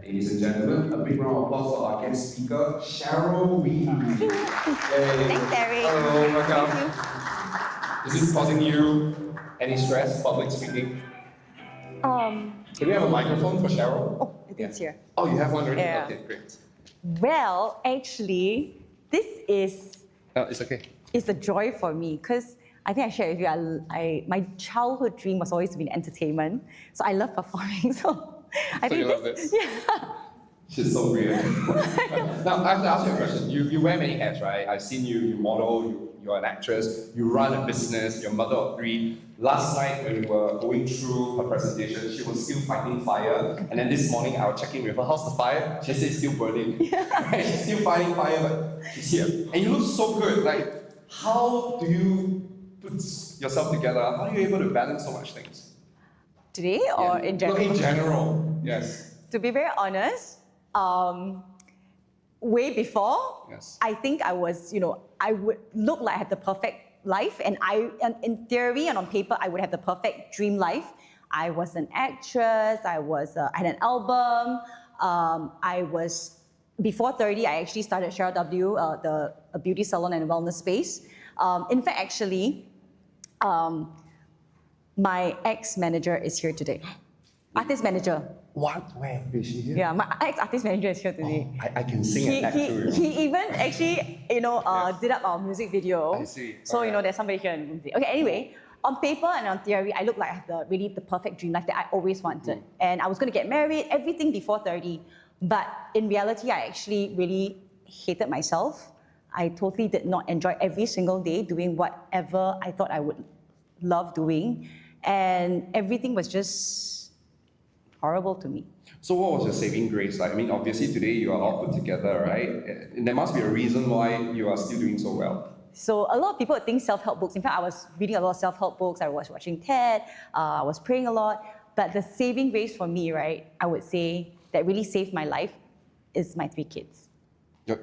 Ladies and gentlemen, a big round of applause for our guest speaker, Cheryl Wee. Thanks, Eric. Hello, welcome. Is this causing you any stress, public speaking? Do we have a microphone for Cheryl? Oh, it's here. Oh, you have one already? Yeah. Okay, great. Well, actually, this is It's okay. it's a joy for me because I think I shared with you. My childhood dream was always to be in entertainment, so I love performing. So I So think you love this? Yeah. She's so weird. Now, I have to ask you a question. You wear many hats, right? I've seen you model, you're an actress, you run a business, you're a mother of three. Last night when we were going through her presentation, she was still fighting fire. And then this morning I was checking with her, how's the fire? She said it's still burning. Right? She's still fighting fire, but she's here. And you look so good. Like, how do you put yourself together? How are you able to balance so much things? Today or in general? No, in general, yes. To be very honest, way before, Yes. I think I was, I would look like I had the perfect life, and in theory and on paper, I would have the perfect dream life. I was an actress. I had an album. Before 30, I actually started Cheryl W, a beauty salon and wellness space. In fact, actually, my ex-manager is here today. Artist manager. What? Where is she here? Yeah, my ex-artist manager is here today. Oh, I can sing and act too. He even actually, did up our music video. I see. So, Alright. there's somebody here in the room today. Okay, anyway, on paper and on theory, I look like I have the perfect dream life that I always wanted. And I was going to get married, everything before 30. But in reality, I actually really hated myself. I totally did not enjoy every single day doing whatever I thought I would love doing. And everything was just horrible to me. So what was your saving grace like? I mean, obviously today you are all put together, right? And there must be a reason why you are still doing so well. So a lot of people think self-help books. In fact, I was reading a lot of self-help books. I was watching TED. I was praying a lot. But the saving grace for me, right, I would say that really saved my life is my 3 kids.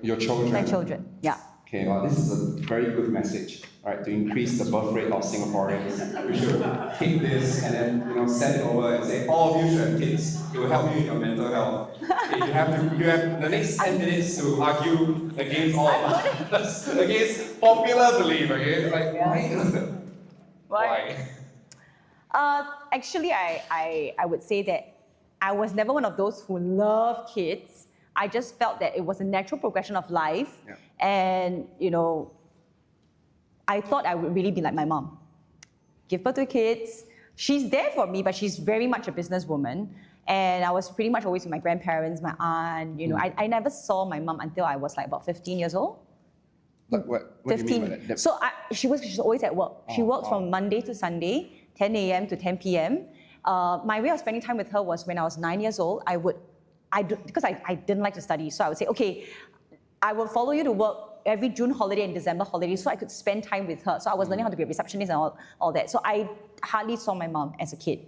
Your children? My children, yeah. Okay, well, this is a very good message, right? To increase the birth rate of Singaporeans, we should take this and then, send it over and say, all of you should have kids. It will help you in your mental health. Okay, you have the next 10 minutes to argue against all of us, against popular belief. Okay, like why? Actually, I would say that I was never one of those who loved kids. I just felt that it was a natural progression of life. Yeah. And, I thought I would really be like my mom. Give birth to kids. She's there for me, but she's very much a businesswoman. And I was pretty much always with my grandparents, my aunt. I never saw my mom until I was like about 15 years old. Like what do you mean by that? So she's always at work. She worked from Monday to Sunday, 10 a.m. to 10 p.m. My way of spending time with her was when I was 9 years old, because I didn't like to study, so I would say, okay, I will follow you to work every June holiday and December holiday so I could spend time with her. So I was learning how to be a receptionist and all that. So I hardly saw my mom as a kid.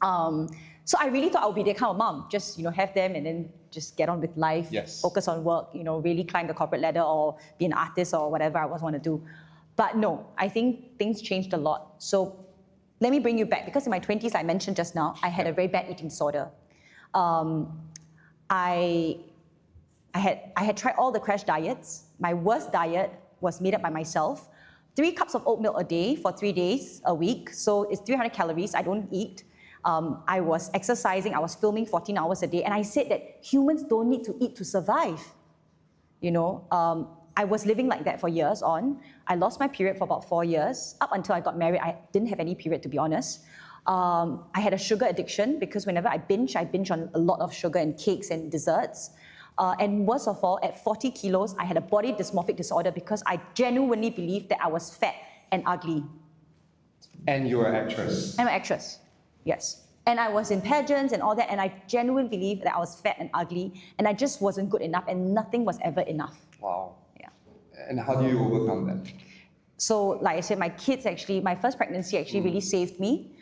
So I really thought I would be that kind of mom, just have them and then just get on with life, Yes. focus on work, really climb the corporate ladder or be an artist or whatever I want to do. But no, I think things changed a lot. So let me bring you back, because in my 20s, I mentioned just now, I had a very bad eating disorder. I had tried all the crash diets. My worst diet was made up by myself. 3 cups of oat milk a day for 3 days a week. So it's 300 calories. I don't eat. I was exercising. I was filming 14 hours a day. And I said that humans don't need to eat to survive. I was living like that for years on. I lost my period for about 4 years. Up until I got married, I didn't have any period, to be honest. I had a sugar addiction because whenever I binge on a lot of sugar and cakes and desserts. And worst of all, at 40 kilos, I had a body dysmorphic disorder because I genuinely believed that I was fat and ugly. And you're an actress. I'm an actress, yes. And I was in pageants and all that, and I genuinely believed that I was fat and ugly, and I just wasn't good enough, and nothing was ever enough. Wow. Yeah. And how do you overcome that? So, like I said, my first pregnancy actually really saved me.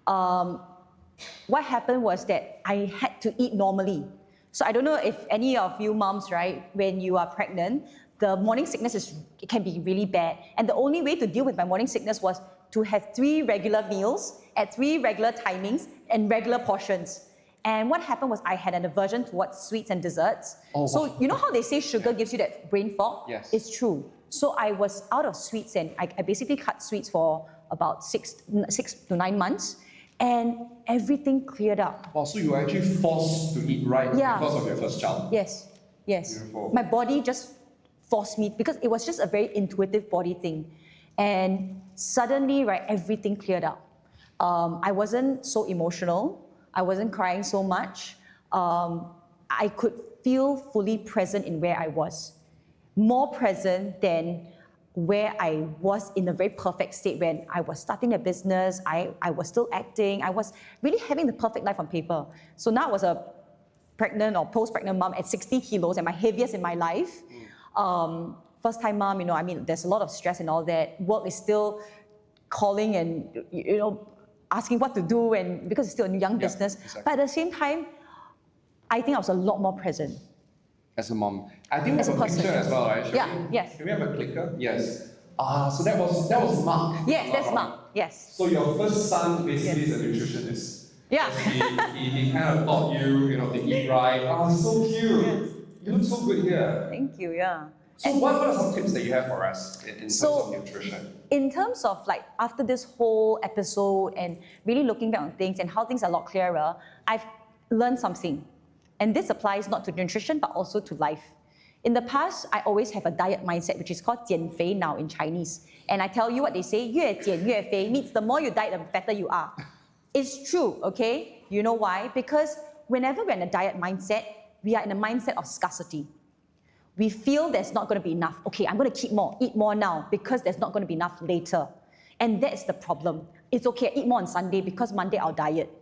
What happened was that I had to eat normally. So I don't know if any of you moms, right, when you are pregnant, the morning sickness can be really bad. And the only way to deal with my morning sickness was to have 3 regular meals at 3 regular timings and regular portions. And what happened was I had an aversion towards sweets and desserts. Oh, so wow. you know how they say sugar gives you that brain fog? Yes. It's true. So I was out of sweets and I basically cut sweets for about 6 to 9 months, and everything cleared up. Wow, so you were actually forced to eat right Yeah. because of your first child. Yes. Beautiful. My body just forced me, because it was just a very intuitive body thing. And suddenly, right, everything cleared up. I wasn't so emotional. I wasn't crying so much. I could feel fully present in where I was. More present than where I was in a very perfect state when I was starting a business, I was still acting, I was really having the perfect life on paper. So now I was a pregnant or post-pregnant mom at 60 kilos and my heaviest in my life. First-time mom, I mean, there's a lot of stress and all that. Work is still calling and, asking what to do, and because it's still a young business. Exactly. But at the same time, I think I was a lot more present. As a mom. I think we As have a a person, picture yes. as well, right? Yes. Can we have a clicker? Yes. So that was Mark. Yes, that's Mark. Yes. So your first son basically is a nutritionist. Yeah. He kind of taught you, to eat right. So cute. Yes. You look so good here. Thank you, yeah. So what are some tips that you have for us in terms of nutrition? In terms of after this whole episode and really looking back on things and how things are a lot clearer, I've learned something. And this applies not to nutrition, but also to life. In the past, I always have a diet mindset, which is called 减肥 now in Chinese. And I tell you what they say, 越减越肥 means the more you diet, the fatter you are. It's true, okay? You know why? Because whenever we're in a diet mindset, we are in a mindset of scarcity. We feel there's not going to be enough. Okay, I'm going to keep more, eat more now, because there's not going to be enough later. And that's the problem. It's okay, I eat more on Sunday because Monday I'll diet.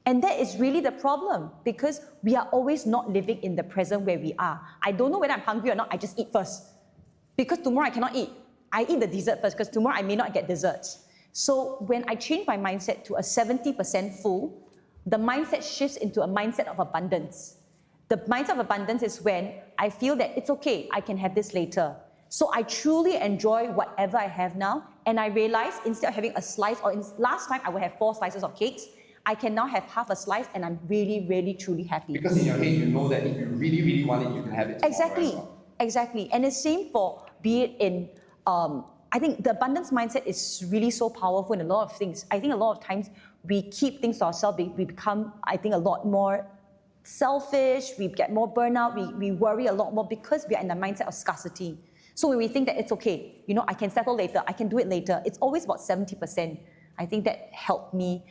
And that is really the problem, because we are always not living in the present where we are. I don't know whether I'm hungry or not, I just eat first. Because tomorrow I cannot eat. I eat the dessert first, because tomorrow I may not get desserts. So when I change my mindset to a 70% full, the mindset shifts into a mindset of abundance. The mindset of abundance is when I feel that it's okay, I can have this later. So I truly enjoy whatever I have now, and I realize instead of having a slice, or last time I would have 4 slices of cakes, I can now have half a slice and I'm really, really, truly happy. Because in your head, you know that if you really, really want it, you can have it tomorrow as well. Exactly. And the same for, be it in, I think the abundance mindset is really so powerful in a lot of things. I think a lot of times we keep things to ourselves, we become, I think, a lot more selfish, we get more burnout, we worry a lot more because we are in the mindset of scarcity. So when we think that it's okay, I can settle later, I can do it later, it's always about 70%. I think that helped me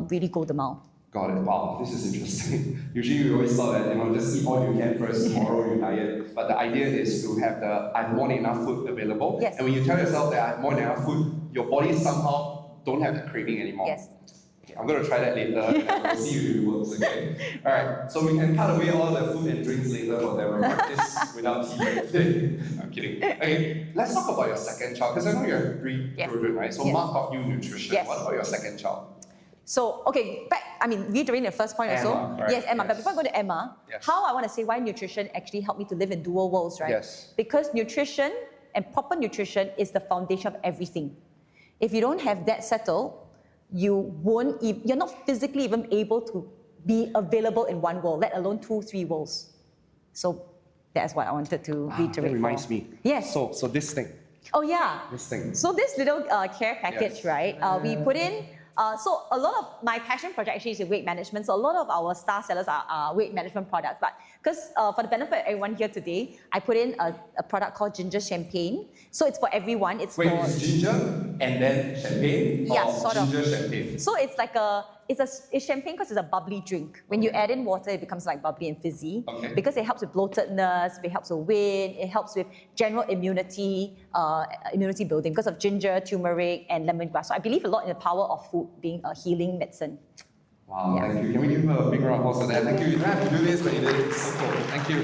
really go the mile. Got it. Wow, this is interesting. Usually we always thought that, just eat all you can first, tomorrow you diet. But the idea is to have I have more than enough food available. Yes. And when you tell yourself that I have more than enough food, your body somehow don't have that craving anymore. Yes. Okay, I'm going to try that later and we'll see if it works, okay? Alright, so we can cut away all the food and drinks later for them. We'll practice without tea break today. I'm kidding. Okay, let's talk about your second child, because I know you have 3 children, right? So Mark taught you nutrition. Yes. What about your second child? So, okay, reiterating the first point Emma, also. right? Yes, Emma. Yes. But before I go to Emma, Yes. how I want to say why nutrition actually helped me to live in dual worlds, right? Yes. Because nutrition and proper nutrition is the foundation of everything. If you don't have that settled, you're not physically even able to be available in one world, let alone 2, 3 worlds. So that's what I wanted to reiterate. That reminds me. Yes. So this thing. Oh yeah. This thing. So this little care package, Yes. right? We put in. So a lot of my passion project actually is in weight management. So a lot of our star sellers are weight management products. But because for the benefit of everyone here today, I put in a product called Ginger Champagne. So it's for everyone. It's Wait, for it's ginger and then champagne? Yeah, or sort of. ginger champagne? So it's like it's champagne because it's a bubbly drink. When you add in water, it becomes like bubbly and fizzy. Okay. Because it helps with bloatedness, it helps with weight, it helps with general immunity building because of ginger, turmeric, and lemongrass. So I believe a lot in the power of food being a healing medicine. Wow, Yeah. thank you. Can we give a big round of applause for that? Thank you. You don't have to do this, but you did it. So cool. Thank you.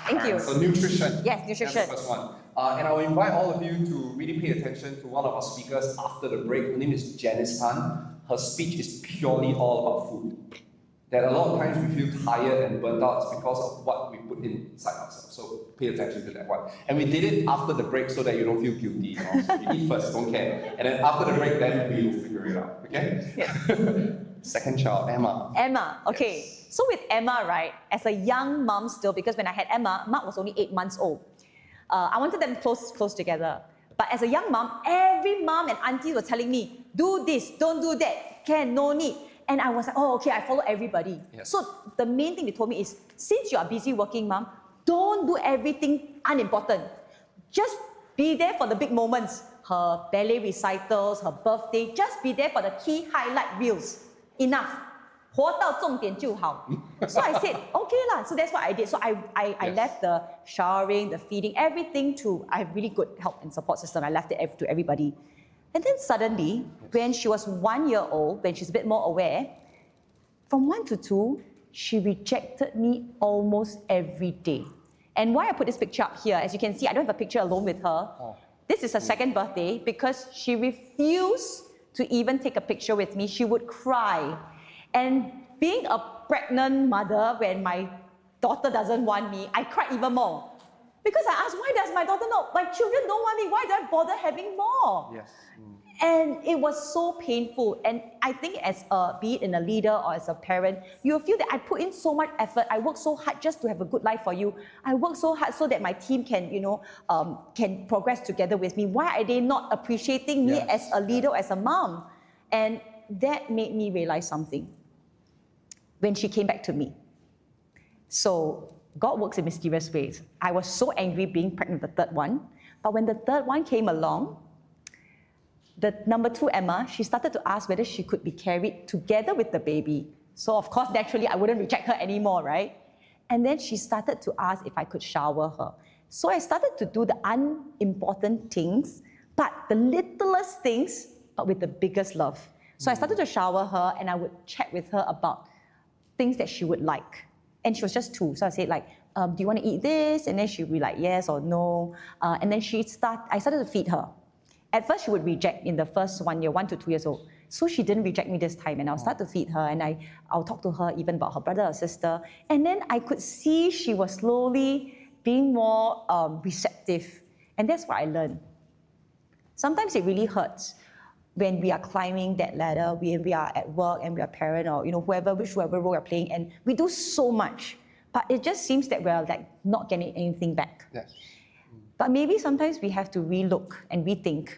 Thank you. So nutrition. Yes, nutrition. That's the first one. And I'll invite all of you to really pay attention to one of our speakers after the break. Her name is Janice Tan. Her speech is purely all about food. That a lot of times we feel tired and burnt out because of what we put inside ourselves. So pay attention to that one. And we did it after the break so that you don't feel guilty. So you eat first, don't care. And then after the break, then we'll figure it out. Okay? Yeah. Second child, Emma. Emma, okay. Yes. So with Emma, right, as a young mom still, because when I had Emma, Mark was only 8 months old. I wanted them close together. But as a young mom, every mom and auntie were telling me, do this, don't do that, can, no need. And I was like, oh, okay, I follow everybody. Yes. So the main thing they told me is, since you are busy working mom, don't do everything unimportant. Just be there for the big moments. Her ballet recitals, her birthday, just be there for the key highlight reels. Enough. 活到重点就好. So I said, okay lah. So that's what I did. So I left the showering, the feeding, everything to, I have really good help and support system. I left it to everybody. And then suddenly, when she was 1 year old, when she's a bit more aware, from 1 to 2, she rejected me almost every day. And why I put this picture up here, as you can see, I don't have a picture alone with her. Oh. This is her second birthday because she refused to even take a picture with me. She would cry. And being a pregnant mother, when my daughter doesn't want me, I cry even more. Because I asked, why does my daughter not? My children don't want me. Why do I bother having more? Yes. And it was so painful. And I think as be it in a leader or as a parent, you feel that I put in so much effort. I work so hard just to have a good life for you. I work so hard so that my team can, can progress together with me. Why are they not appreciating me as a leader, as a mom? And that made me realize something when she came back to me. So God works in mysterious ways. I was so angry being pregnant with the third one. But when the third one came along, the number 2, Emma, she started to ask whether she could be carried together with the baby. So of course, naturally, I wouldn't reject her anymore, right? And then she started to ask if I could shower her. So I started to do the unimportant things, but the littlest things, but with the biggest love. So I started to shower her and I would chat with her about things that she would like. And she was just 2. So I said like, do you want to eat this? And then she would be like, yes or no. And then I started to feed her. At first, she would reject in the first 1 year, 1 to 2 years old. So she didn't reject me this time, and I'll start to feed her, and I'll talk to her even about her brother or sister. And then I could see she was slowly being more receptive. And that's what I learned. Sometimes it really hurts when we are climbing that ladder, we are at work and we are parent or whichever role we're playing, and we do so much, but it just seems that we're like not getting anything back. Yes. But maybe sometimes we have to relook and rethink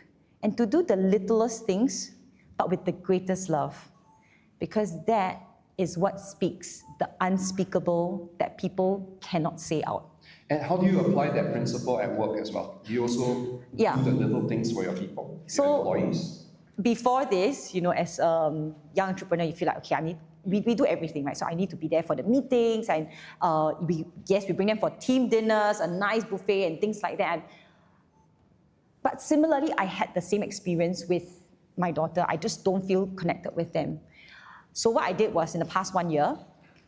and to do the littlest things, but with the greatest love. Because that is what speaks the unspeakable that people cannot say out. And how do you apply that principle at work as well? Do you also do the little things for your people, your employees? Before this, as a young entrepreneur, you feel like, okay, we do everything, right? So I need to be there for the meetings, and we bring them for team dinners, a nice buffet, and things like that. But similarly, I had the same experience with my daughter. I just don't feel connected with them. So what I did was, in the past 1 year,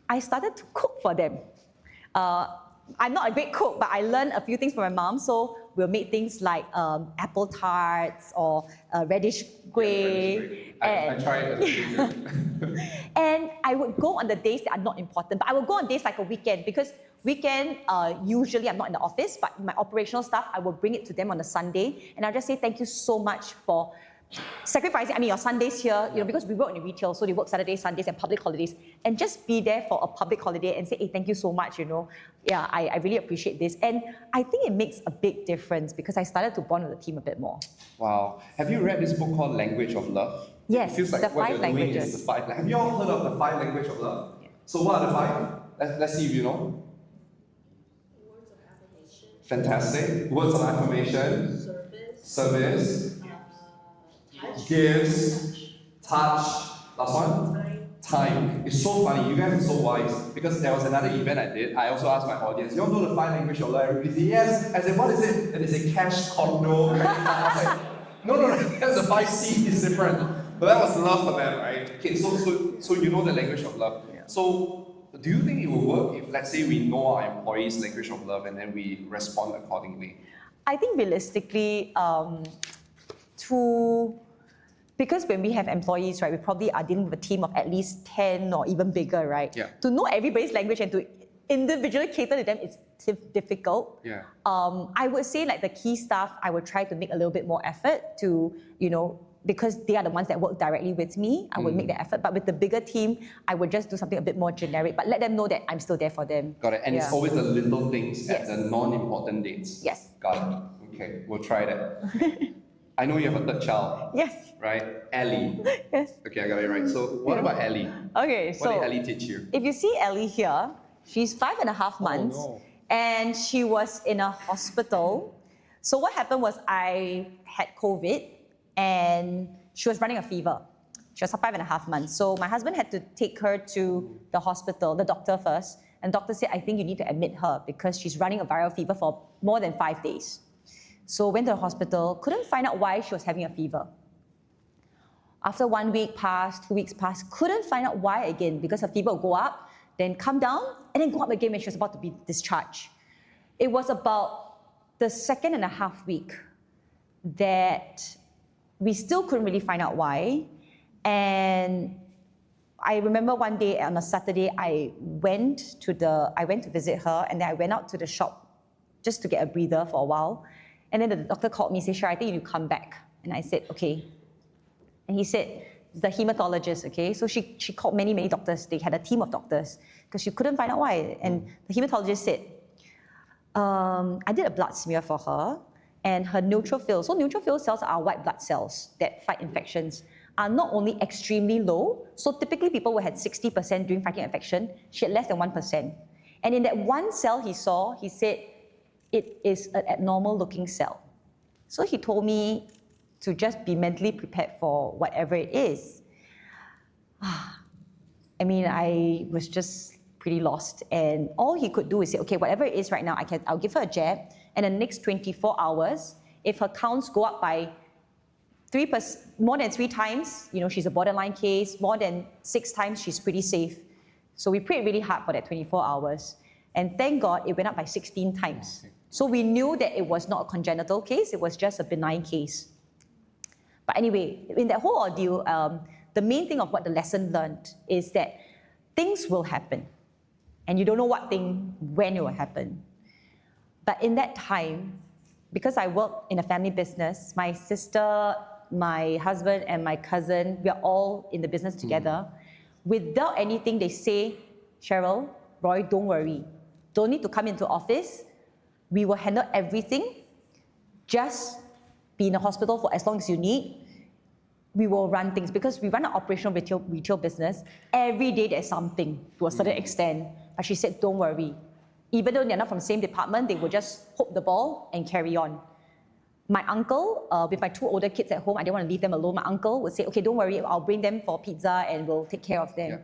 I started to cook for them. I'm not a great cook, but I learned a few things from my mom. So we'll make things like apple tarts or radish kueh. I tried it. And I would go on the days that are not important, but I would go on days like a weekend, because weekend, usually I'm not in the office, but my operational stuff, I will bring it to them on a Sunday. And I'll just say, thank you so much for sacrificing, your Sundays here, because we work in retail, so they work Saturdays, Sundays, and public holidays. And just be there for a public holiday and say, hey, thank you so much, Yeah, I really appreciate this. And I think it makes a big difference because I started to bond with the team a bit more. Wow. Have you read this book called Language of Love? Yes, it feels like the what 5 you're languages. doing is the 5. Have you all heard of the 5 language of love? Yeah. So what are the 5? Let's see if you know. Words of affirmation. Fantastic. Words of affirmation. Service. Touch. Gifts. Touch. Last one? Time. It's so funny. You guys are so wise. Because there was another event I did. I also asked my audience, you all know the 5 language of love? Everybody said, yes. I said, what is it? And they say cash, condo, credit card. I was like, no, that's the 5C is different. But that was love for them, right? Okay, so you know the language of love. Yeah. So do you think it will work if, let's say, we know our employees' language of love and then we respond accordingly? I think realistically, because when we have employees, right, we probably are dealing with a team of at least 10 or even bigger, right? Yeah. To know everybody's language and to individually cater to them is difficult. Yeah. I would say like the key stuff, I would try to make a little bit more effort to, because they are the ones that work directly with me, I would make the effort. But with the bigger team, I would just do something a bit more generic, but let them know that I'm still there for them. Got it. And it's always the little things at Yes. the non-important dates. Yes. Got it. Okay, we'll try that. I know you have a third child, Yes. right? Ellie. Yes. Okay, I got it right. So what about Ellie? Okay, What so did Ellie teach you? if you see Ellie here, she's 5.5 months, no. and she was in a hospital. So what happened was I had COVID, and she was running a fever. She was 5.5 months. So my husband had to take her to the hospital, the doctor first, and the doctor said, I think you need to admit her because she's running a viral fever for more than 5 days. So went to the hospital, couldn't find out why she was having a fever. After 1 week passed, 2 weeks passed, couldn't find out why again, because her fever would go up, then come down, and then go up again when she was about to be discharged. It was about the 2.5 week that we still couldn't really find out why. And I remember one day on a Saturday, I went to visit her, and then I went out to the shop just to get a breather for a while. And then the doctor called me and said, Sure, I think you need to come back. And I said, okay. And he said, the hematologist, okay? So she called many, many doctors. They had a team of doctors because she couldn't find out why. And the hematologist said, I did a blood smear for her, and her neutrophils, so neutrophil cells are white blood cells that fight infections, are not only extremely low, so typically people will have 60% during fighting infection, she had less than 1%. And in that one cell he saw, he said, it is an abnormal looking cell. So he told me to just be mentally prepared for whatever it is. I mean, I was just pretty lost, and all he could do is say, okay, whatever it is right now, I'll give her a jab, and in the next 24 hours, if her counts go up by more than 3 times, she's a borderline case, more than 6 times, she's pretty safe. So we prayed really hard for that 24 hours, and thank God it went up by 16 times. So we knew that it was not a congenital case, it was just a benign case. But anyway, in that whole ordeal, the main thing of what the lesson learned is that things will happen. And you don't know when it will happen. But in that time, because I work in a family business, my sister, my husband, and my cousin, we are all in the business together. Without anything, they say, Cheryl, Roy, don't worry. Don't need to come into office. We will handle everything. Just be in the hospital for as long as you need. We will run things because we run an operational retail business. Every day there's something to a certain extent. But she said, don't worry. Even though they're not from the same department, they will just hope the ball and carry on. My uncle, with my 2 older kids at home, I didn't want to leave them alone. My uncle would say, okay, don't worry, I'll bring them for pizza and we'll take care of them. Yeah.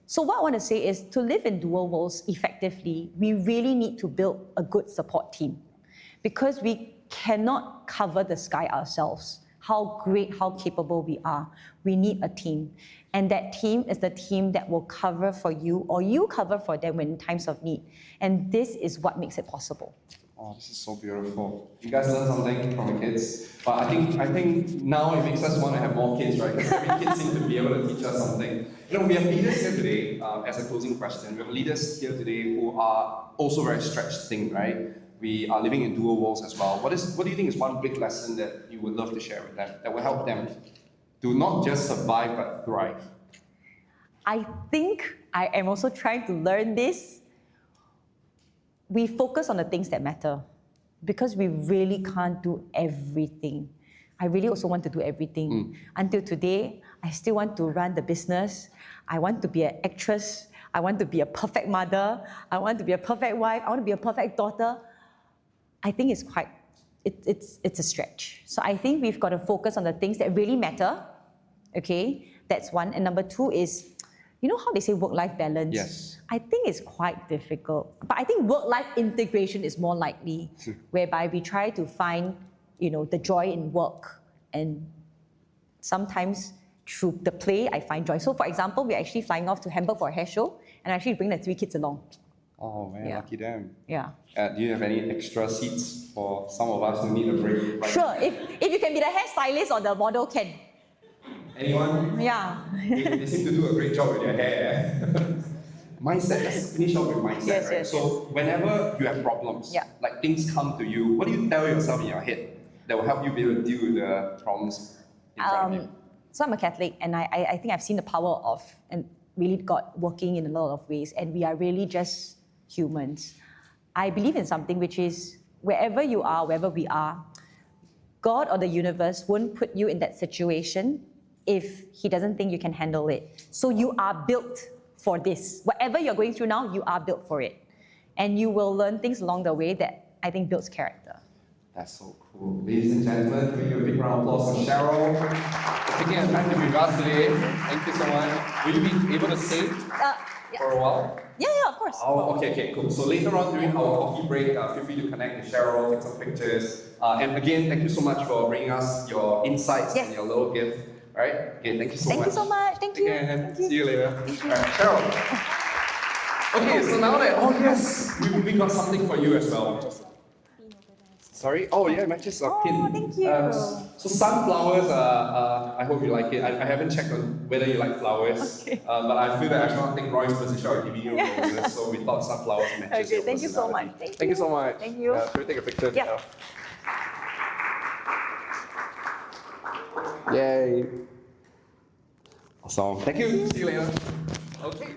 So what I want to say is, to live in dual roles effectively, we really need to build a good support team, because we cannot cover the sky ourselves. How great, how capable we are. We need a team. And that team is the team that will cover for you, or you cover for them in times of need. And this is what makes it possible. Oh, this is so beautiful. You guys learn something from the kids. But I think now it makes us want to have more kids, right? Because every kid seems to be able to teach us something. We have leaders here today, as a closing question. We have leaders here today who are also very stretched thin, right? We are living in dual roles as well. What do you think is one big lesson that you would love to share with them, that will help them to not just survive but thrive? I think I am also trying to learn this. We focus on the things that matter, because we really can't do everything. I really also want to do everything. Until today, I still want to run the business. I want to be an actress. I want to be a perfect mother. I want to be a perfect wife. I want to be a perfect daughter. I think it's a stretch. So I think we've got to focus on the things that really matter. Okay, that's one. And number 2 is, you know how they say work-life balance? Yes. I think it's quite difficult. But I think work-life integration is more likely, whereby we try to find, the joy in work. And sometimes through the play, I find joy. So for example, we're actually flying off to Hamburg for a hair show, and I actually bring the 3 kids along. Oh man, Yeah. lucky them. Yeah. Do you have any extra seats for some of us who need a break? Sure, if you can be the hairstylist or the model, can. Anyone? Yeah. They seem to do a great job with their hair. Mindset, let's finish off with mindset, Yes, right? yes, So whenever you have problems, Yeah. like things come to you, what do you tell yourself in your head that will help you be able to deal with the problems? in front of you? So I'm a Catholic, and I think I've seen the power of and really God working in a lot of ways, and we are really just humans. I believe in something which is wherever you are, wherever we are, God or the universe won't put you in that situation if He doesn't think you can handle it. So you are built for this. Whatever you're going through now, you are built for it. And you will learn things along the way that I think builds character. That's so cool. Ladies and gentlemen, can we give a big round of applause for Cheryl for taking the time to be with us today. Thank you so much. Will you be able to stay for a while? Yeah, of course. Oh, okay, cool. So later on during our coffee break, feel free to connect with Cheryl, take some pictures. And again, thank you so much for bringing us your insights and your little gift. All right? Okay, thank you so much. Thank you so much. Thank you. Again, Thank you. see you later. All right, Cheryl. Okay, so now that, we got something for you as well. Sorry? Oh yeah, matches a pin. Thank you. So sunflowers, I hope you like it. I haven't checked on whether you like flowers, Okay. but I feel that I cannot take Roy's position of giving you roses, so we thought sunflowers matches Okay, your thank you so personality. much. Thank Thank you you. so much. Thank you. Can we take a picture? Yeah. Yay. Awesome. Thank you. See you later. Okay.